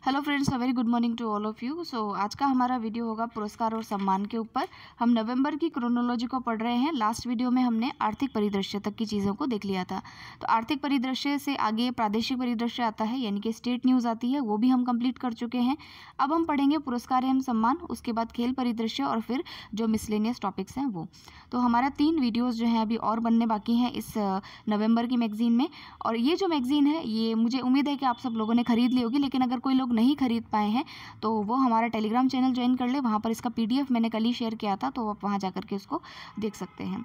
Hello friends, a very good morning to all of you. आज का हमारा video होगा पुरस्कार और सम्मान के ऊपर। हम नवंबर की क्रोनोलॉजी को पढ़ रहे हैं। लास्ट वीडियो में हमने आर्थिक परिदृश्य तक की चीज़ों को देख लिया था। तो आर्थिक परिदृश्य से आगे प्रादेशिक परिदृश्य आता है, यानी कि स्टेट न्यूज़ आती है, वो भी हम कंप्लीट कर चुके हैं। अब हम पढ़ेंगे पुरस्कार एवं सम्मान, उसके बाद खेल परिदृश्य और फिर जो मिसलेनियस टॉपिक्स हैं वो। तो हमारा 3 वीडियोज़ जो हैं अभी और बनने बाकी हैं इस नवंबर की मैगज़ीन में। और ये जो मैगज़ीन है ये मुझे उम्मीद है कि आप सब लोगों ने खरीद ली होगी, लेकिन अगर कोई लोग नहीं खरीद पाए हैं तो वो हमारा टेलीग्राम चैनल ज्वाइन कर ले। वहाँ पर इसका PDF मैंने कल ही शेयर किया था, तो आप वहाँ जा कर के उसको देख सकते हैं।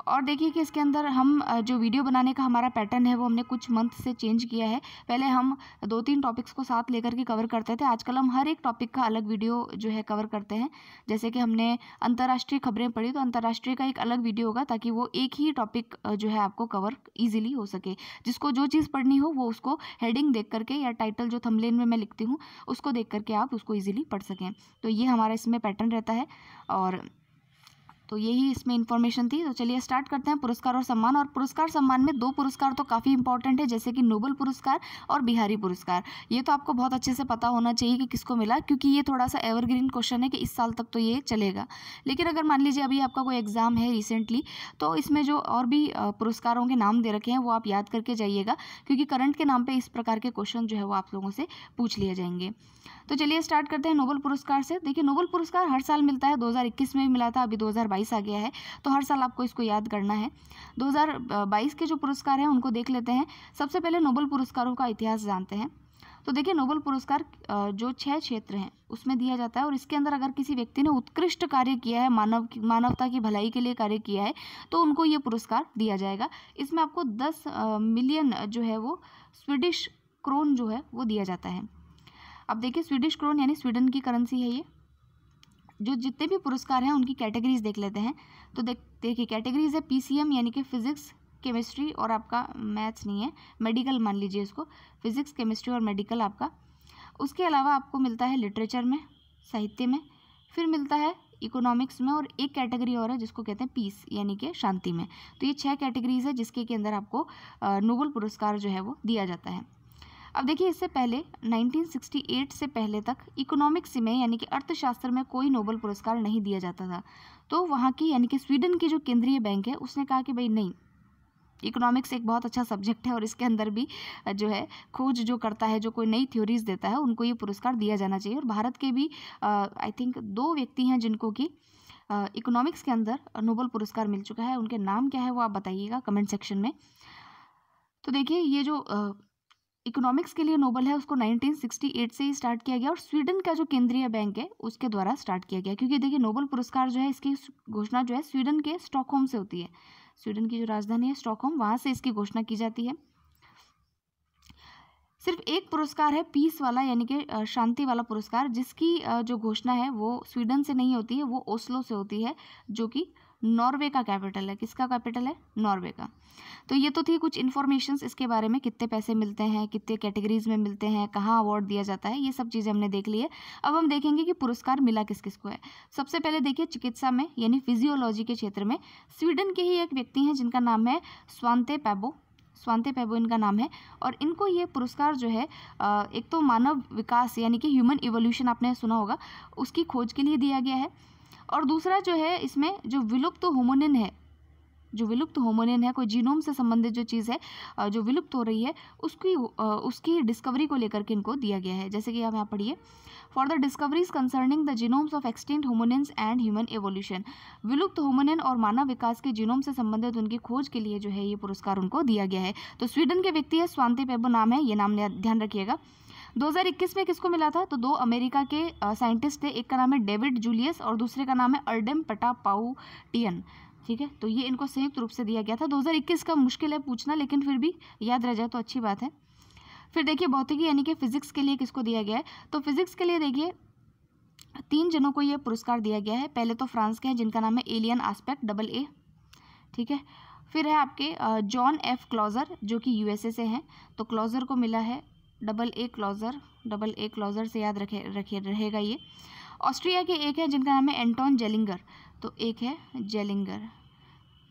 और देखिए कि इसके अंदर हम जो वीडियो बनाने का हमारा पैटर्न है वो हमने कुछ मंथ से चेंज किया है। पहले हम 2-3 टॉपिक्स को साथ लेकर के कवर करते थे, आजकल हम हर एक टॉपिक का अलग वीडियो जो है कवर करते हैं। जैसे कि हमने अंतर्राष्ट्रीय खबरें पढ़ी तो अंतर्राष्ट्रीय का एक अलग वीडियो होगा, ताकि वो एक ही टॉपिक जो है आपको कवर ईजिली हो सके। जिसको जो चीज़ पढ़नी हो वो उसको हेडिंग देख करके या टाइटल जो थंबनेल में मैं लिखती हूँ उसको देख करके आप उसको ईजिली पढ़ सकें। तो ये हमारा इसमें पैटर्न रहता है, और तो यही इसमें इन्फॉर्मेशन थी। तो चलिए स्टार्ट करते हैं पुरस्कार और सम्मान। और पुरस्कार सम्मान में 2 पुरस्कार तो काफ़ी इंपॉर्टेंट है, जैसे कि नोबेल पुरस्कार और बिहारी पुरस्कार। ये तो आपको बहुत अच्छे से पता होना चाहिए कि किसको मिला, क्योंकि ये थोड़ा सा एवरग्रीन क्वेश्चन है कि इस साल तक तो ये चलेगा। लेकिन अगर मान लीजिए अभी आपका कोई एग्जाम है रिसेंटली, तो इसमें जो और भी पुरस्कारों के नाम दे रखे हैं वो आप याद करके जाइएगा, क्योंकि करंट के नाम पर इस प्रकार के क्वेश्चन जो है वो आप लोगों से पूछ लिए जाएंगे। तो चलिए स्टार्ट करते हैं नोबेल पुरस्कार से। देखिए, नोबेल पुरस्कार हर साल मिलता है। 2021 में भी मिला था, अभी 2022 आ गया है, तो हर साल आपको इसको याद करना है। 2022 के जो पुरस्कार हैं उनको देख लेते हैं। सबसे पहले नोबेल पुरस्कारों का इतिहास जानते हैं। तो देखिए, नोबेल पुरस्कार जो 6 क्षेत्र हैं उसमें दिया जाता है, और इसके अंदर अगर किसी व्यक्ति ने उत्कृष्ट कार्य किया है, मानवता की भलाई के लिए कार्य किया है, तो उनको ये पुरस्कार दिया जाएगा। इसमें आपको 10 मिलियन जो है वो स्वीडिश क्रोन जो है वो दिया जाता है। अब देखिए, स्वीडिश क्रोन यानी स्वीडन की करेंसी है ये। जो जितने भी पुरस्कार हैं उनकी कैटेगरीज देख लेते हैं। तो देखिए कैटेगरीज है PCM यानी कि फिजिक्स, केमिस्ट्री और आपका मैथ्स नहीं है, मेडिकल मान लीजिए इसको, फिजिक्स, केमिस्ट्री और मेडिकल आपका। उसके अलावा आपको मिलता है लिटरेचर में, साहित्य में, फिर मिलता है इकोनॉमिक्स में, और एक कैटेगरी और है जिसको कहते हैं पीस यानी कि शांति में। तो ये 6 कैटेगरीज है जिसके के अंदर आपको नोबेल पुरस्कार जो है वो दिया जाता है। अब देखिए, इससे पहले 1968 से पहले तक इकोनॉमिक्स में यानी कि अर्थशास्त्र में कोई नोबेल पुरस्कार नहीं दिया जाता था। तो वहाँ की यानी कि स्वीडन की जो केंद्रीय बैंक है उसने कहा कि भाई नहीं, इकोनॉमिक्स एक बहुत अच्छा सब्जेक्ट है और इसके अंदर भी जो है खोज जो करता है, जो कोई नई थ्योरीज देता है, उनको ये पुरस्कार दिया जाना चाहिए। और भारत के भी आई थिंक 2 व्यक्ति हैं जिनको कि इकोनॉमिक्स के अंदर नोबेल पुरस्कार मिल चुका है। उनके नाम क्या है वो आप बताइएगा कमेंट सेक्शन में। तो देखिए, ये जो इकोनॉमिक्स के लिए नोबेल है उसको 1968 से ही स्टार्ट किया गया, और स्वीडन का जो केंद्रीय बैंक है उसके द्वारा स्टार्ट किया गया। क्योंकि देखिए, नोबेल पुरस्कार जो है इसकी घोषणा जो है स्वीडन के स्टॉकहोम से होती है। स्वीडन की जो राजधानी है स्टॉकहोम, वहाँ से इसकी घोषणा की जाती है। सिर्फ एक पुरस्कार है पीस वाला यानी कि शांति वाला पुरस्कार, जिसकी जो घोषणा है वो स्वीडन से नहीं होती है, वो ओस्लो से होती है, जो कि नॉर्वे का कैपिटल है। किसका कैपिटल है? नॉर्वे का। तो ये तो थी कुछ इन्फॉर्मेशंस इसके बारे में, कितने पैसे मिलते हैं, कितने कैटेगरीज में मिलते हैं, कहाँ अवार्ड दिया जाता है, ये सब चीज़ें हमने देख ली है। अब हम देखेंगे कि पुरस्कार मिला किस किस को है। सबसे पहले देखिए, चिकित्सा में यानी फिजियोलॉजी के क्षेत्र में स्वीडन के ही एक व्यक्ति हैं जिनका नाम है स्वांते पैबो इनका नाम है। और इनको ये पुरस्कार जो है एक तो मानव विकास यानी कि ह्यूमन इवोल्यूशन आपने सुना होगा, उसकी खोज के लिए दिया गया है। और दूसरा जो है इसमें जो विलुप्त होमोनिन है, कोई जीनोम से संबंधित जो चीज़ है जो विलुप्त हो रही है उसकी डिस्कवरी को लेकर के इनको दिया गया है। जैसे कि आप यहाँ पढ़िए, for the discoveries concerning the genomes of extinct होमोनिन्स and human evolution. विलुप्त होमोनिन और मानव विकास के जीनोम से संबंधित उनकी खोज के लिए जो है ये पुरस्कार उनको दिया गया है। तो स्वीडन के व्यक्ति है, स्वांते पैबो नाम है, ये नाम ध्यान रखिएगा। 2021 में किसको मिला था? तो 2 अमेरिका के साइंटिस्ट थे, एक का नाम है डेविड जूलियस और दूसरे का नाम है अर्डेम पटापाउटियन। ठीक है, तो ये इनको संयुक्त रूप से दिया गया था। 2021 का मुश्किल है पूछना, लेकिन फिर भी याद रह जाए तो अच्छी बात है। फिर देखिए, भौतिकी यानी कि फिजिक्स के लिए किसको दिया गया है? तो फिजिक्स के लिए देखिए 3 जनों को ये पुरस्कार दिया गया है। पहले तो फ्रांस के हैं जिनका नाम है एलियन आस्पेक्ट, AA। ठीक है, फिर है आपके जॉन F क्लॉजर जो कि USA से हैं, तो क्लॉजर को मिला है AA क्लॉजर से याद रखे रहेगा ये। ऑस्ट्रिया के एक है जिनका नाम है एंटोन जेलिंगर, तो एक है जेलिंगर।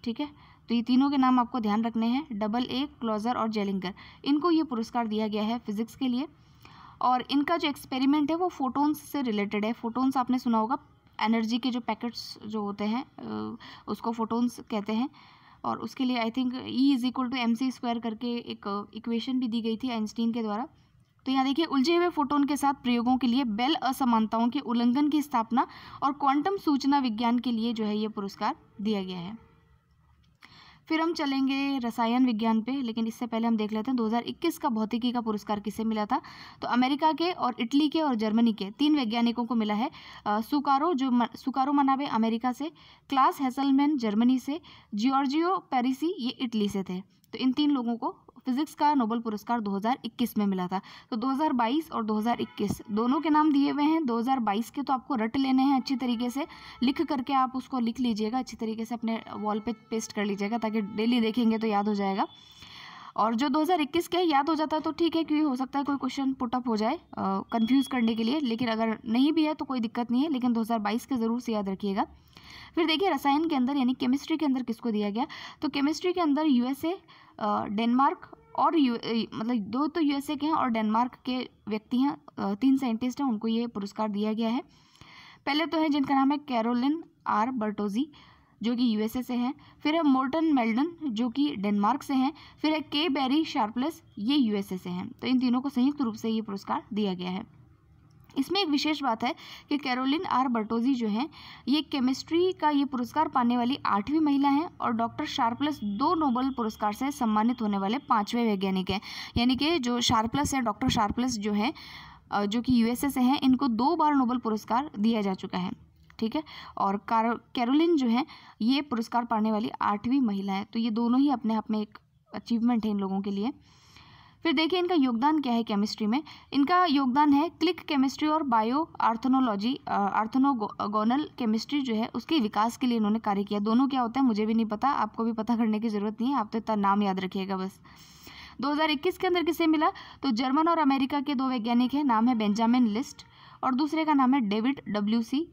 ठीक है, तो ये तीनों के नाम आपको ध्यान रखने हैं, AA क्लॉजर और जेलिंगर। इनको ये पुरस्कार दिया गया है फिजिक्स के लिए। और इनका जो एक्सपेरिमेंट है वो फोटोन्स से रिलेटेड है। फोटोन्स आपने सुना होगा, एनर्जी के जो पैकेट्स जो होते हैं उसको फोटोन्स कहते हैं। और उसके लिए आई थिंक E=mc² करके एक इक्वेशन भी दी गई थी आइंस्टीन के द्वारा। तो यहाँ देखिए, उलझे हुए फोटोन के साथ प्रयोगों के लिए बेल असमानताओं के उल्लंघन की स्थापना और क्वांटम सूचना विज्ञान के लिए जो है ये पुरस्कार दिया गया है। फिर हम चलेंगे रसायन विज्ञान पे, लेकिन इससे पहले हम देख लेते हैं 2021 का भौतिकी का पुरस्कार किसे मिला था। तो अमेरिका के और इटली के और जर्मनी के 3 वैज्ञानिकों को मिला है। सुकारो मनाबे अमेरिका से, क्लास हेसलमैन जर्मनी से, जियोर्जियो पेरिसी ये इटली से थे। तो इन 3 लोगों को फिजिक्स का नोबेल पुरस्कार 2021 में मिला था। तो 2022 और 2021 दोनों के नाम दिए हुए हैं। 2022 के तो आपको रट लेने हैं अच्छी तरीके से, लिख करके आप उसको लिख लीजिएगा अच्छी तरीके से, अपने वॉल पे पेस्ट कर लीजिएगा ताकि डेली देखेंगे तो याद हो जाएगा। और जो 2021 के याद हो जाता है तो ठीक है, क्योंकि हो सकता है कोई क्वेश्चन पुटअप हो जाए कंफ्यूज करने के लिए, लेकिन अगर नहीं भी है तो कोई दिक्कत नहीं है, लेकिन 2022 के ज़रूर से याद रखिएगा। फिर देखिए रसायन के अंदर यानी केमिस्ट्री के अंदर किसको दिया गया। तो केमिस्ट्री के अंदर USA, डेनमार्क और मतलब 2 तो USA के हैं और डेनमार्क के व्यक्ति हैं, 3 साइंटिस्ट हैं, उनको ये पुरस्कार दिया गया है। पहले तो है जिनका नाम है कैरोलिन R बर्टोजी जो कि USA से हैं। फिर है मोर्टन मेल्डन जो कि डेनमार्क से हैं। फिर है के बेरी शार्पलेस, ये USA से हैं। तो इन तीनों को संयुक्त रूप से ये पुरस्कार दिया गया है। इसमें एक विशेष बात है कि कैरोलिन R बर्टोजी जो हैं ये केमिस्ट्री का ये पुरस्कार पाने वाली 8वीं महिला हैं और डॉक्टर शार्पलेस 2 नोबेल पुरस्कार से सम्मानित होने वाले 5वें वैज्ञानिक हैं। यानी कि जो शार्पलेस है, डॉक्टर शार्पलेस जो हैं जो कि USA से हैं, इनको 2 बार नोबेल पुरस्कार दिया जा चुका है, ठीक है। और कैरोलिन जो है ये पुरस्कार पाने वाली 8वीं महिला है। तो ये दोनों ही अपने आप में एक अचीवमेंट है इन लोगों के लिए। फिर देखिए इनका योगदान क्या है केमिस्ट्री में। इनका योगदान है क्लिक केमिस्ट्री और बायो आर्थोनोगोनल केमिस्ट्री जो है उसके विकास के लिए इन्होंने कार्य किया। दोनों क्या होता है मुझे भी नहीं पता, आपको भी पता करने की ज़रूरत नहीं है, आप तो इतना नाम याद रखिएगा बस। 2021 के अंदर किसे मिला। तो जर्मन और अमेरिका के 2 वैज्ञानिक हैं, नाम है बेंजामिन लिस्ट और दूसरे का नाम है डेविड WC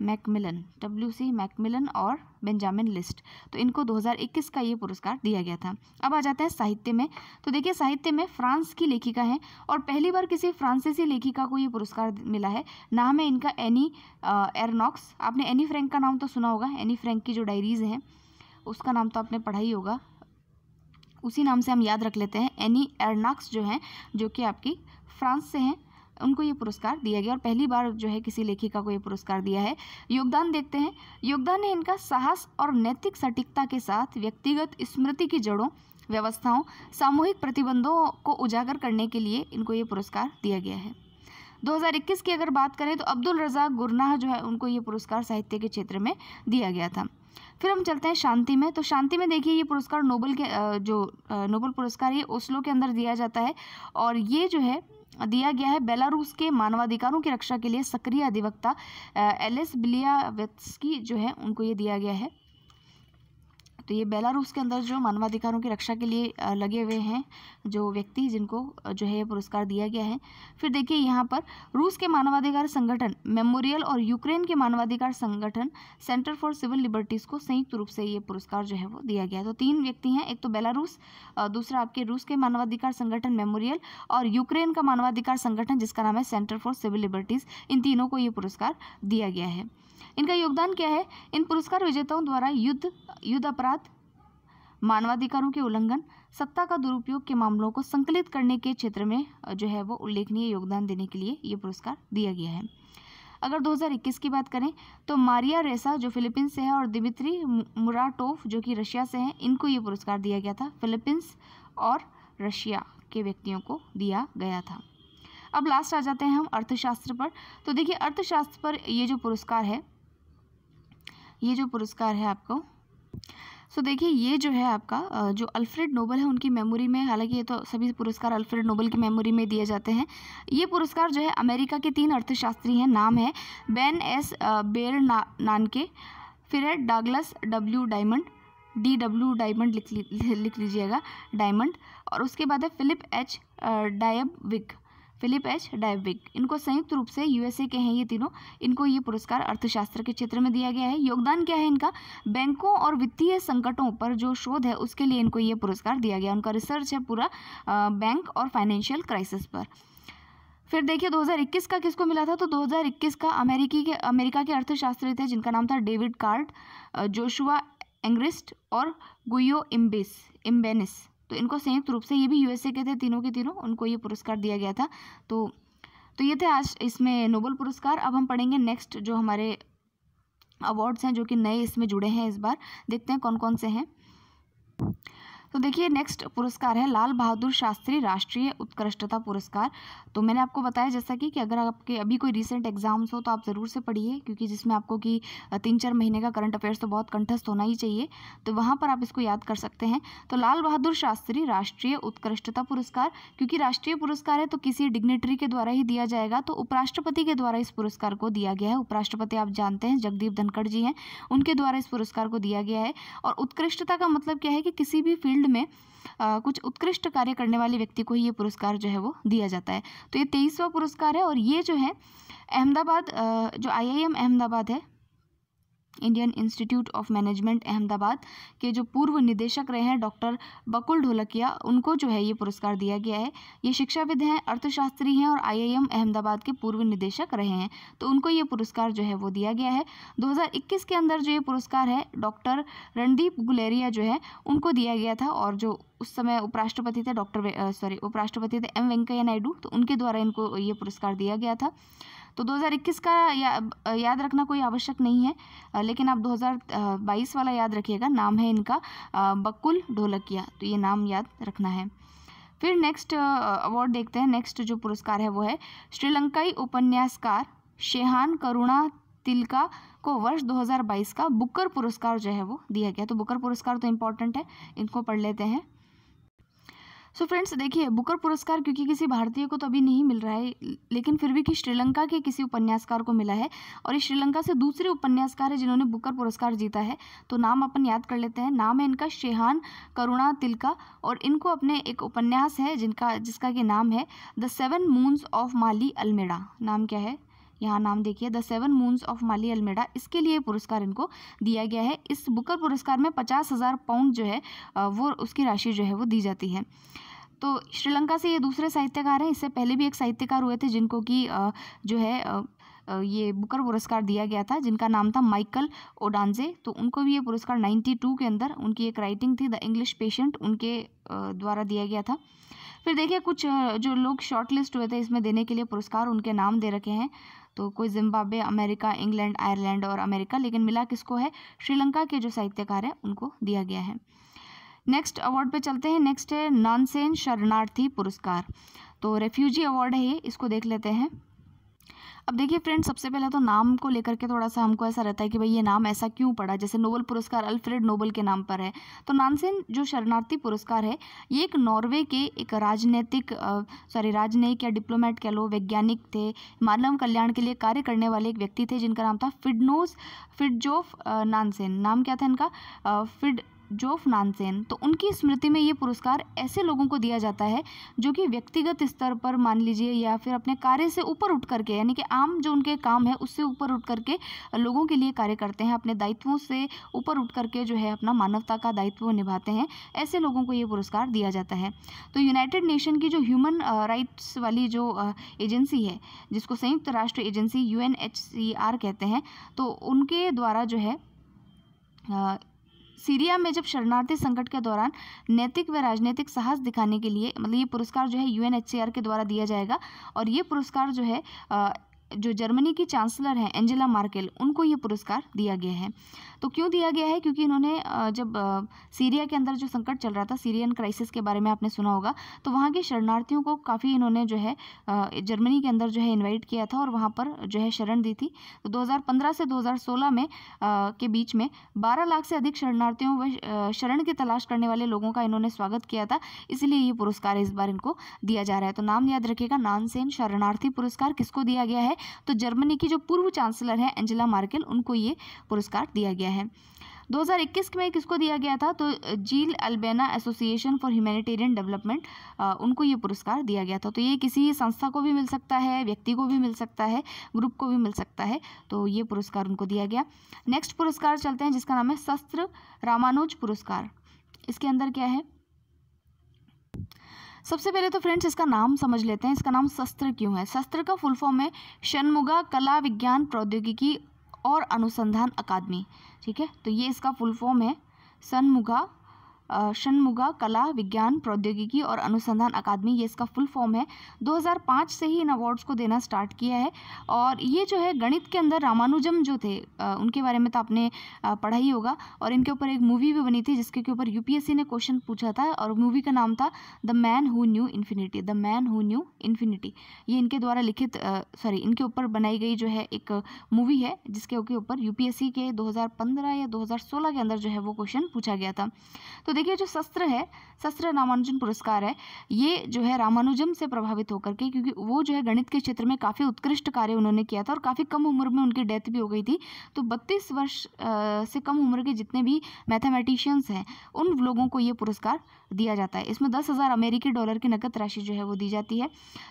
मैकमिलन और बेंजामिन लिस्ट। तो इनको 2021 का ये पुरस्कार दिया गया था। अब आ जाते हैं साहित्य में। तो देखिए साहित्य में फ्रांस की लेखिका हैं और पहली बार किसी फ्रांसीसी लेखिका को ये पुरस्कार मिला है। नाम है इनका एनी एरनॉक्स। आपने एनी फ्रैंक का नाम तो सुना होगा, एनी फ्रैंक की जो डायरीज़ हैं उसका नाम तो आपने पढ़ा ही होगा, उसी नाम से हम याद रख लेते हैं। एनी एरनॉक्स जो हैं जो कि आपकी फ्रांस से हैं, उनको ये पुरस्कार दिया गया और पहली बार जो है किसी लेखिका को ये पुरस्कार दिया है। योगदान देखते हैं। योगदान है इनका साहस और नैतिक सटीकता के साथ व्यक्तिगत स्मृति की जड़ों, व्यवस्थाओं, सामूहिक प्रतिबंधों को उजागर करने के लिए इनको ये पुरस्कार दिया गया है। 2021 की अगर बात करें तो अब्दुल रज़ाक गुरनाह जो है उनको ये पुरस्कार साहित्य के क्षेत्र में दिया गया था। फिर हम चलते हैं शांति में। तो शांति में देखिए ये पुरस्कार नोबेल पुरस्कार ये ओस्लो के अंदर दिया जाता है और ये जो है दिया गया है बेलारूस के मानवाधिकारों की रक्षा के लिए सक्रिय अधिवक्ता एलिस बिलियावेत्स्की जो है उनको ये दिया गया है। तो ये बेलारूस के अंदर जो मानवाधिकारों की रक्षा के लिए लगे हुए हैं जो व्यक्ति, जिनको जो है ये पुरस्कार दिया गया है। फिर देखिए यहाँ पर रूस के मानवाधिकार संगठन मेमोरियल और यूक्रेन के मानवाधिकार संगठन सेंटर फॉर सिविल लिबर्टीज़ को संयुक्त रूप से ये पुरस्कार जो है वो दिया गया है। तो 3 व्यक्ति हैं, एक तो बेलारूस, दूसरा आपके रूस के मानवाधिकार संगठन मेमोरियल और यूक्रेन का मानवाधिकार संगठन जिसका नाम है सेंटर फॉर सिविल लिबर्टीज़। इन तीनों को ये पुरस्कार दिया गया है। इनका योगदान क्या है। इन पुरस्कार विजेताओं द्वारा युद्ध अपराध, मानवाधिकारों के उल्लंघन, सत्ता का दुरुपयोग के मामलों को संकलित करने के क्षेत्र में जो है वो उल्लेखनीय योगदान देने के लिए ये पुरस्कार दिया गया है। अगर 2021 की बात करें तो मारिया रेसा जो फिलीपींस से है और दिमित्री मुराटोव जो कि रशिया से हैं, इनको ये पुरस्कार दिया गया था। फिलीपींस और रशिया के व्यक्तियों को दिया गया था। अब लास्ट आ जाते हैं हम अर्थशास्त्र पर। तो देखिए अर्थशास्त्र पर ये जो पुरस्कार है आपको, सो देखिए ये जो है आपका जो अल्फ्रेड नोबेल है उनकी मेमोरी में, हालांकि ये तो सभी पुरस्कार अल्फ्रेड नोबेल की मेमोरी में दिए जाते हैं। ये पुरस्कार जो है अमेरिका के 3 अर्थशास्त्री हैं, नाम है बेन एस बेरनानके, फिर है Douglas W Diamond, DW Diamond लिख लीजिएगा डायमंड, और उसके बाद है Philip H Dybvig. Philip H Dybvig. इनको संयुक्त रूप से यूएसए के हैं ये तीनों, इनको ये पुरस्कार अर्थशास्त्र के क्षेत्र में दिया गया है। योगदान क्या है इनका? बैंकों और वित्तीय संकटों पर जो शोध है उसके लिए इनको ये पुरस्कार दिया गया। उनका रिसर्च है पूरा बैंक और फाइनेंशियल क्राइसिस पर। फिर देखिए 2021 का किसको मिला था? तो 2021 का अमेरिका के अर्थशास्त्री थे जिनका नाम था डेविड कार्ड, जोशुआ एंग्रिस्ट और गुयो इम्बेनिस। तो इनको संयुक्त रूप से, ये भी यूएसए के थे तीनों के तीनों, उनको ये पुरस्कार दिया गया था। तो ये थे आज इसमें नोबेल पुरस्कार। अब हम पढ़ेंगे नेक्स्ट जो हमारे अवार्ड्स हैं जो कि नए इसमें जुड़े हैं इस बार। देखते हैं कौन कौन से हैं। तो देखिए नेक्स्ट पुरस्कार है लाल बहादुर शास्त्री राष्ट्रीय उत्कृष्टता पुरस्कार। तो मैंने आपको बताया जैसा कि अगर आपके अभी कोई रिसेंट एग्जाम्स हो तो आप ज़रूर से पढ़िए, क्योंकि जिसमें आपको कि 3-4 महीने का करंट अफेयर्स तो बहुत कंठस्थ होना ही चाहिए, तो वहाँ पर आप इसको याद कर सकते हैं। तो लाल बहादुर शास्त्री राष्ट्रीय उत्कृष्टता पुरस्कार, क्योंकि राष्ट्रीय पुरस्कार है तो किसी डिग्नेटरी के द्वारा ही दिया जाएगा, तो उपराष्ट्रपति के द्वारा इस पुरस्कार को दिया गया है। उपराष्ट्रपति आप जानते हैं जगदीप धनखड़ जी हैं, उनके द्वारा इस पुरस्कार को दिया गया है। और उत्कृष्टता का मतलब क्या है कि किसी भी फील्ड में कुछ उत्कृष्ट कार्य करने वाले व्यक्ति को ही ये पुरस्कार जो है वो दिया जाता है। तो ये 23वां पुरस्कार है। और ये जो है अहमदाबाद, जो IIM अहमदाबाद है, Indian institute of management Ahmedabad के जो पूर्व निदेशक रहे हैं डॉक्टर बकुल ढोलकिया, उनको जो है ये पुरस्कार दिया गया है। ये शिक्षाविद हैं, अर्थशास्त्री हैं और IIM अहमदाबाद के पूर्व निदेशक रहे हैं, तो उनको ये पुरस्कार जो है वो दिया गया है। 2021 के अंदर जो ये पुरस्कार है डॉक्टर रणदीप गुलेरिया जो है उनको दिया गया था, और जो उस समय उपराष्ट्रपति थे उपराष्ट्रपति थे M वेंकैया नायडू, तो उनके द्वारा इनको ये पुरस्कार दिया गया था। तो 2021 का याद रखना कोई आवश्यक नहीं है, लेकिन आप 2022 वाला याद रखिएगा। नाम है इनका बकुल ढोलकिया, तो ये नाम याद रखना है। फिर नेक्स्ट अवार्ड देखते हैं। नेक्स्ट जो पुरस्कार है वो है श्रीलंकाई उपन्यासकार शेहान करुणा तिलका को वर्ष 2022 का बुकर पुरस्कार जो है वो दिया गया। तो बुकर पुरस्कार तो इम्पोर्टेंट है, इनको पढ़ लेते हैं। सो फ्रेंड्स देखिए, बुकर पुरस्कार क्योंकि किसी भारतीय को तो अभी नहीं मिल रहा है, लेकिन फिर भी कि श्रीलंका के किसी उपन्यासकार को मिला है, और ये श्रीलंका से दूसरे उपन्यासकार है जिन्होंने बुकर पुरस्कार जीता है। तो नाम अपन याद कर लेते हैं। नाम है इनका शेहान करुणा तिलका, और इनको अपने एक उपन्यास है जिसका कि नाम है the 7 moons of Maali Almeida. नाम क्या है? यहाँ नाम देखिए, the 7 moons of Maali Almeida. इसके लिए पुरस्कार इनको दिया गया है। इस बुकर पुरस्कार में 50,000 पाउंड जो है वो उसकी राशि जो है वो दी जाती है। तो श्रीलंका से ये दूसरे साहित्यकार हैं। इससे पहले भी एक साहित्यकार हुए थे जिनको कि जो है ये बुकर पुरस्कार दिया गया था, जिनका नाम था माइकल ओडांजे। तो उनको भी ये पुरस्कार 92 के अंदर, उनकी एक राइटिंग थी द इंग्लिश पेशेंट, उनके द्वारा दिया गया था। फिर देखिए कुछ जो लोग शॉर्ट लिस्ट हुए थे इसमें देने के लिए पुरस्कार, उनके नाम दे रखे हैं। तो कोई जिम्बाब्वे, अमेरिका, इंग्लैंड, आयरलैंड और अमेरिका, लेकिन मिला किसको है? श्रीलंका के जो साहित्यकार हैं उनको दिया गया है। नेक्स्ट अवार्ड पे चलते हैं। नेक्स्ट है नानसेन शरणार्थी पुरस्कार। तो रेफ्यूजी अवार्ड है ये, इसको देख लेते हैं। अब देखिए फ्रेंड्स, सबसे पहले तो नाम को लेकर के थोड़ा सा हमको ऐसा रहता है कि भाई ये नाम ऐसा क्यों पड़ा, जैसे नोबेल पुरस्कार अल्फ्रेड नोबेल के नाम पर है। तो नानसेन जो शरणार्थी पुरस्कार है, ये एक नॉर्वे के एक राजनयिक या डिप्लोमेट कह लो, वैज्ञानिक थे, मानव कल्याण के लिए कार्य करने वाले एक व्यक्ति थे जिनका नाम था फ्रिड्जोफ नानसेन। नाम क्या था इनका? फ्रिड्जोफ नानसेन। तो उनकी स्मृति में ये पुरस्कार ऐसे लोगों को दिया जाता है जो कि व्यक्तिगत स्तर पर मान लीजिए या फिर अपने कार्य से ऊपर उठ करके, यानी कि आम जो उनके काम है उससे ऊपर उठ करके लोगों के लिए कार्य करते हैं, अपने दायित्वों से ऊपर उठ करके जो है अपना मानवता का दायित्व निभाते हैं, ऐसे लोगों को ये पुरस्कार दिया जाता है। तो यूनाइटेड नेशन की जो ह्यूमन राइट्स वाली जो एजेंसी है, जिसको संयुक्त राष्ट्र एजेंसी UNHCR कहते हैं, तो उनके द्वारा जो है सीरिया में जब शरणार्थी संकट के दौरान नैतिक व राजनीतिक साहस दिखाने के लिए, मतलब ये पुरस्कार जो है UNHCR के द्वारा दिया जाएगा। और ये पुरस्कार जो है जो जर्मनी की चांसलर हैं एंजेला मार्केल, उनको ये पुरस्कार दिया गया है। तो क्यों दिया गया है? क्योंकि इन्होंने जब सीरिया के अंदर जो संकट चल रहा था, सीरियन क्राइसिस के बारे में आपने सुना होगा, तो वहाँ के शरणार्थियों को काफ़ी इन्होंने जो है जर्मनी के अंदर जो है इनवाइट किया था और वहाँ पर जो है शरण दी थी। तो 2015 से 2016 में के बीच में 12 लाख से अधिक शरणार्थियों व शरण की तलाश करने वाले लोगों का इन्होंने स्वागत किया था, इसलिए ये पुरस्कार इस बार इनको दिया जा रहा है। तो नाम याद रखिएगा, नानसेन शरणार्थी पुरस्कार किसको दिया गया है? तो जर्मनी की जो पूर्व चांसलर हैं एंजेला मार्केल, उनको ये पुरस्कार दिया गया है। 2021 में किसको दिया गया था, तो जील अल्बेना एसोसिएशन फॉर ह्यूमैनिटेरियन डेवलपमेंट, उनको ये पुरस्कार दिया गया था। तो ये किसी संस्था को भी मिल सकता है, व्यक्ति को भी मिल सकता है, ग्रुप को भी मिल सकता है, तो ये पुरस्कार उनको दिया गया। नेक्स्ट पुरस्कार चलते हैं जिसका नाम है शस्त्र रामानुज पुरस्कार। इसके अंदर क्या है, सबसे पहले तो फ्रेंड्स इसका नाम समझ लेते हैं, इसका नाम शस्त्र क्यों है। शस्त्र का फुल फॉर्म है षणमुगा कला विज्ञान प्रौद्योगिकी और अनुसंधान अकादमी, ठीक है। तो ये इसका फुल फॉर्म है षणमुगा कला विज्ञान प्रौद्योगिकी और अनुसंधान अकादमी, ये इसका फुल फॉर्म है। 2005 से ही इन अवार्ड्स को देना स्टार्ट किया है। और ये जो है गणित के अंदर रामानुजम जो थे उनके बारे में तो आपने पढ़ा ही होगा, और इनके ऊपर एक मूवी भी बनी थी जिसके ऊपर यूपीएससी ने क्वेश्चन पूछा था, और मूवी का नाम था the man who knew infinity, the man who knew infinity. ये इनके द्वारा लिखित इनके ऊपर बनाई गई जो है एक मूवी है जिसके ऊपर यूपीएससी के 2015 या 2016 के अंदर जो है वो क्वेश्चन पूछा गया था। तो देखिए जो शस्त्र है, शस्त्र रामानुजन पुरस्कार है, ये जो है रामानुजम से प्रभावित होकर के, क्योंकि वो जो है गणित के क्षेत्र में काफ़ी उत्कृष्ट कार्य उन्होंने किया था और काफ़ी कम उम्र में उनकी डेथ भी हो गई थी। तो 32 वर्ष से कम उम्र के जितने भी मैथमेटिशियंस हैं उन लोगों को ये पुरस्कार दिया जाता है। इसमें 10,000 अमेरिकी डॉलर की नकद राशि जो है वो दी जाती है।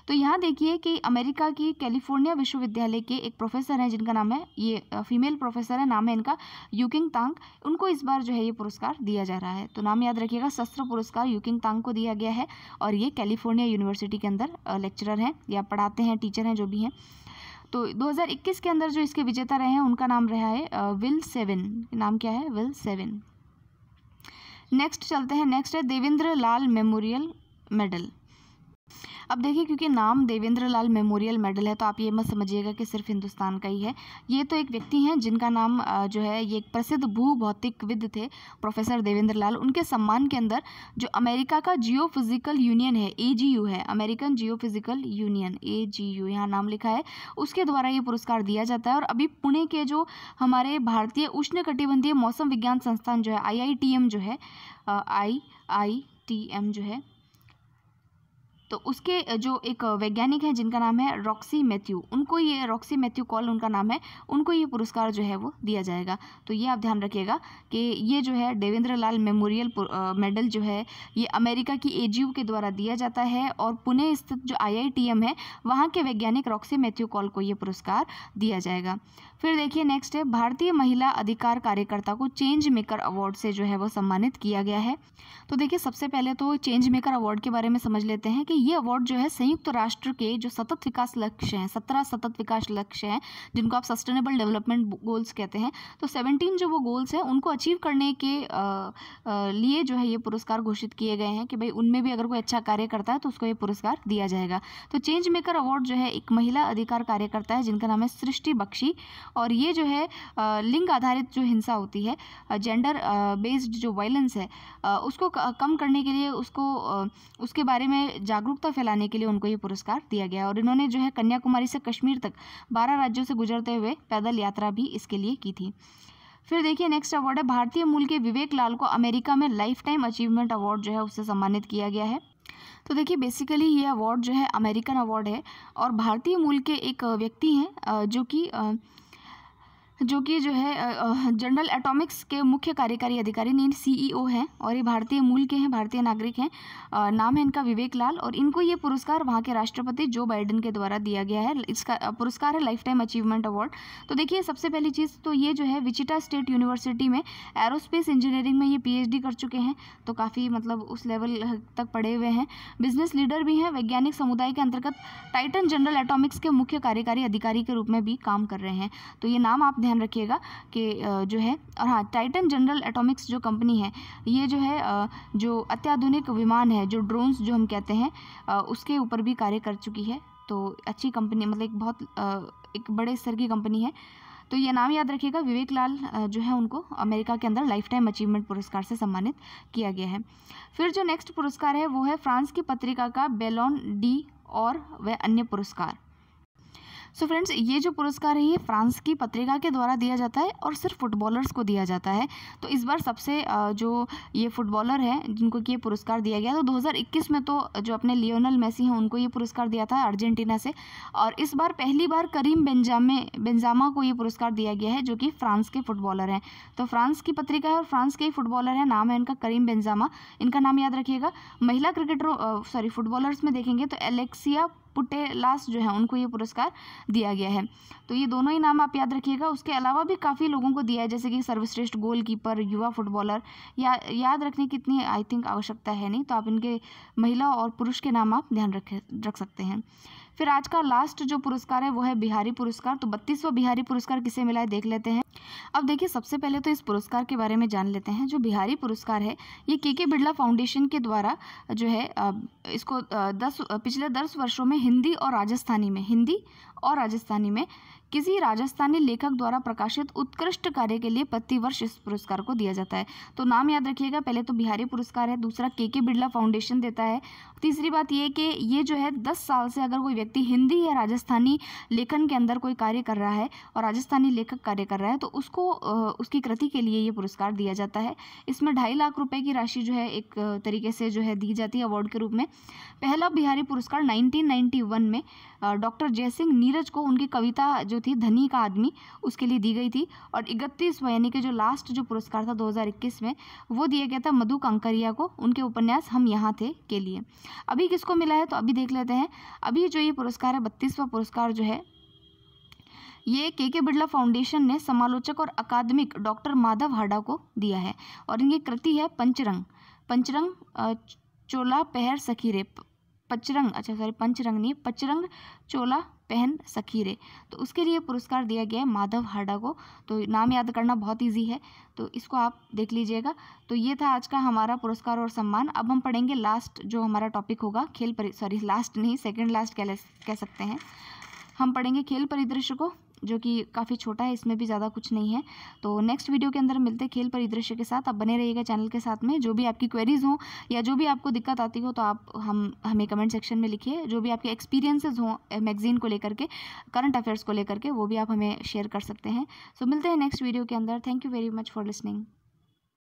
तो यहाँ देखिए कि अमेरिका की कैलिफोर्निया विश्वविद्यालय के एक प्रोफेसर हैं जिनका नाम है, ये फीमेल प्रोफेसर है, नाम है इनका यूकिंग तांग, उनको इस बार जो है ये पुरस्कार दिया जा रहा है। तो नाम याद रखिएगा, शस्त्र पुरस्कार यूकिंग तांग को दिया गया है, और ये कैलिफोर्निया यूनिवर्सिटी के अंदर लेक्चरर हैं या पढ़ाते हैं, टीचर हैं, जो भी हैं। तो 2021 के अंदर जो इसके विजेता रहे हैं उनका नाम रहा है विल सेवन, नाम क्या है, विल सेवन। नेक्स्ट चलते हैं, नेक्स्ट है देवेंद्र लाल मेमोरियल मेडल। अब देखिए क्योंकि नाम देवेंद्र लाल मेमोरियल मेडल है तो आप ये मत समझिएगा कि सिर्फ हिंदुस्तान का ही है। ये तो एक व्यक्ति हैं जिनका नाम जो है ये एक प्रसिद्ध भूभौतिकविद थे, प्रोफेसर देवेंद्र लाल। उनके सम्मान के अंदर जो अमेरिका का जियोफिजिकल यूनियन है, AGU है, अमेरिकन जियोफिजिकल यूनियन, AGU यहाँ नाम लिखा है, उसके द्वारा ये पुरस्कार दिया जाता है। और अभी पुणे के जो हमारे भारतीय उष्णकटिबंधीय मौसम विज्ञान संस्थान जो है IITM जो है, IITM जो है, तो उसके जो एक वैज्ञानिक हैं जिनका नाम है रॉक्सी मैथ्यू, उनको ये रॉक्सी मैथ्यू कॉल उनका नाम है, उनको ये पुरस्कार जो है वो दिया जाएगा। तो ये आप ध्यान रखिएगा कि ये जो है देवेंद्र लाल मेमोरियल मेडल जो है ये अमेरिका की AGU के द्वारा दिया जाता है, और पुणे स्थित जो IITM है वहाँ के वैज्ञानिक रॉक्सी मैथ्यू कॉल को ये पुरस्कार दिया जाएगा। फिर देखिए नेक्स्ट है, भारतीय महिला अधिकार कार्यकर्ता को चेंज मेकर अवार्ड से जो है वो सम्मानित किया गया है। तो देखिए सबसे पहले तो चेंज मेकर अवार्ड के बारे में समझ लेते हैं कि ये अवार्ड जो है संयुक्त राष्ट्र के जो सतत विकास लक्ष्य हैं, 17 सतत विकास लक्ष्य हैं जिनको आप सस्टेनेबल डेवलपमेंट गोल्स कहते हैं, तो 17 जो वो गोल्स हैं उनको अचीव करने के लिए जो है ये पुरस्कार घोषित किए गए हैं कि भाई उनमें भी अगर कोई अच्छा कार्य करता है तो उसको ये पुरस्कार दिया जाएगा। तो चेंज मेकर अवार्ड जो है एक महिला अधिकार कार्यकर्ता है जिनका नाम है सृष्टि बख्शी, और ये जो है लिंग आधारित जो हिंसा होती है, जेंडर बेस्ड जो वायलेंस है, उसको कम करने के लिए, उसके बारे में जागरूकता फैलाने के लिए उनको ये पुरस्कार दिया गया। और इन्होंने जो है कन्याकुमारी से कश्मीर तक 12 राज्यों से गुजरते हुए पैदल यात्रा भी इसके लिए की थी। फिर देखिए नेक्स्ट अवार्ड है, भारतीय मूल के विवेक लाल को अमेरिका में लाइफ टाइम अचीवमेंट अवार्ड जो है उससे सम्मानित किया गया है। तो देखिए बेसिकली ये अवार्ड जो है अमेरिकन अवार्ड है, और भारतीय मूल के एक व्यक्ति हैं जो कि जो है जनरल एटॉमिक्स के मुख्य कार्यकारी अधिकारी नहीं CEO हैं, और ये भारतीय मूल के हैं, भारतीय नागरिक हैं। नाम है इनका विवेक लाल, और इनको ये पुरस्कार वहाँ के राष्ट्रपति जो बाइडेन के द्वारा दिया गया है। इसका पुरस्कार है लाइफ टाइम अचीवमेंट अवार्ड। तो देखिए सबसे पहली चीज़ तो ये जो है विचिटा स्टेट यूनिवर्सिटी में एरोस्पेस इंजीनियरिंग में ये PhD कर चुके हैं, तो काफ़ी मतलब उस लेवल तक पढ़े हुए हैं। बिजनेस लीडर भी हैं, वैज्ञानिक समुदाय के अंतर्गत टाइटन जनरल एटॉमिक्स के मुख्य कार्यकारी अधिकारी के रूप में भी काम कर रहे हैं। तो ये नाम आप ध्यान रखिएगा कि जो है, और हाँ टाइटन जनरल एटॉमिक्स जो कंपनी है ये जो है जो अत्याधुनिक विमान है, जो ड्रोन्स जो हम कहते हैं, उसके ऊपर भी कार्य कर चुकी है। तो अच्छी कंपनी, मतलब एक बहुत एक बड़े स्तर की कंपनी है। तो ये नाम याद रखिएगा, विवेक लाल जो है उनको अमेरिका के अंदर लाइफ टाइम अचीवमेंट पुरस्कार से सम्मानित किया गया है। फिर जो नेक्स्ट पुरस्कार है वो है फ्रांस की पत्रिका का बेलोन डी और वह अन्य पुरस्कार। सो फ्रेंड्स, ये जो पुरस्कार है ये फ्रांस की पत्रिका के द्वारा दिया जाता है और सिर्फ फुटबॉलर्स को दिया जाता है। तो इस बार सबसे जो ये फुटबॉलर हैं जिनको कि ये पुरस्कार दिया गया, तो 2021 में तो जो अपने लियोनेल मेसी हैं उनको ये पुरस्कार दिया था अर्जेंटीना से, और इस बार पहली बार करीम बेंजामा को ये पुरस्कार दिया गया है जो कि फ्रांस के फुटबॉलर हैं। तो फ्रांस की पत्रिका है और फ्रांस के ही फुटबॉलर हैं, नाम है इनका करीम बेंजामा, इनका नाम याद रखिएगा। महिला फुटबॉलर्स में देखेंगे तो एलेक्सिया पुटेलास जो है उनको ये पुरस्कार दिया गया है। तो ये दोनों ही नाम आप याद रखिएगा। उसके अलावा भी काफ़ी लोगों को दिया है, जैसे कि सर्वश्रेष्ठ गोलकीपर, युवा फुटबॉलर, याद रखने की इतनी आई थिंक आवश्यकता है नहीं, तो आप इनके महिला और पुरुष के नाम आप ध्यान रख सकते हैं। फिर आज का लास्ट जो पुरस्कार है वो है बिहारी पुरस्कार। तो 32वां बिहारी पुरस्कार किसे मिला है देख लेते हैं। अब देखिए, सबसे पहले तो इस पुरस्कार के बारे में जान लेते हैं। जो बिहारी पुरस्कार है ये के बिड़ला फाउंडेशन के द्वारा जो है इसको पिछले 10 वर्षों में हिंदी और राजस्थानी में किसी राजस्थानी लेखक द्वारा प्रकाशित उत्कृष्ट कार्य के लिए प्रतिवर्ष इस पुरस्कार को दिया जाता है। तो नाम याद रखिएगा, पहले तो बिहारी पुरस्कार है, दूसरा के बिड़ला फाउंडेशन देता है। तीसरी बात ये कि ये जो है 10 साल से अगर कोई व्यक्ति हिंदी या राजस्थानी लेखन के अंदर कोई कार्य कर रहा है और राजस्थानी लेखक कार्य कर रहा है तो उसको उसकी कृति के लिए ये पुरस्कार दिया जाता है। इसमें 2.5 लाख रुपए की राशि जो है एक तरीके से जो है दी जाती है अवार्ड के रूप में। पहला बिहारी पुरस्कार 1991 में डॉक्टर जयसिंह नीरज को उनकी कविता जो थी धनी का आदमी उसके लिए दी गई थी, और 31वां यानी कि जो लास्ट जो पुरस्कार था 2021 में वो दिया गया था मधु कांकरिया को उनके उपन्यास हम यहाँ थे के लिए। अभी किसको मिला है तो अभी देख लेते हैं। अभी जो ये पुरस्कार है 32वां पुरस्कार जो है ये के बिड़ला फाउंडेशन ने समालोचक और अकादमिक डॉक्टर माधव हाडा को दिया है, और इनकी कृति है पंचरंग चोला पहर सखीरे, पचरंग चोला पहन सखीरे। तो उसके लिए पुरस्कार दिया गया है माधव हाडा को। तो नाम याद करना बहुत इजी है, तो इसको आप देख लीजिएगा। तो ये था आज का हमारा पुरस्कार और सम्मान। अब हम पढ़ेंगे लास्ट जो हमारा टॉपिक होगा सेकंड लास्ट कह सकते हैं। हम पढ़ेंगे खेल परिदृश्य को, जो कि काफ़ी छोटा है, इसमें भी ज़्यादा कुछ नहीं है। तो नेक्स्ट वीडियो के अंदर मिलते हैं खेल परिदृश्य के साथ। आप बने रहिएगा चैनल के साथ में। जो भी आपकी क्वेरीज हों या जो भी आपको दिक्कत आती हो तो आप हमें कमेंट सेक्शन में लिखिए। जो भी आपके एक्सपीरियंसेस हों मैगजीन को लेकर के, करंट अफेयर्स को लेकर के, वो भी आप हमें शेयर कर सकते हैं। सो मिलते हैं नेक्स्ट वीडियो के अंदर। Thank you very much for listening.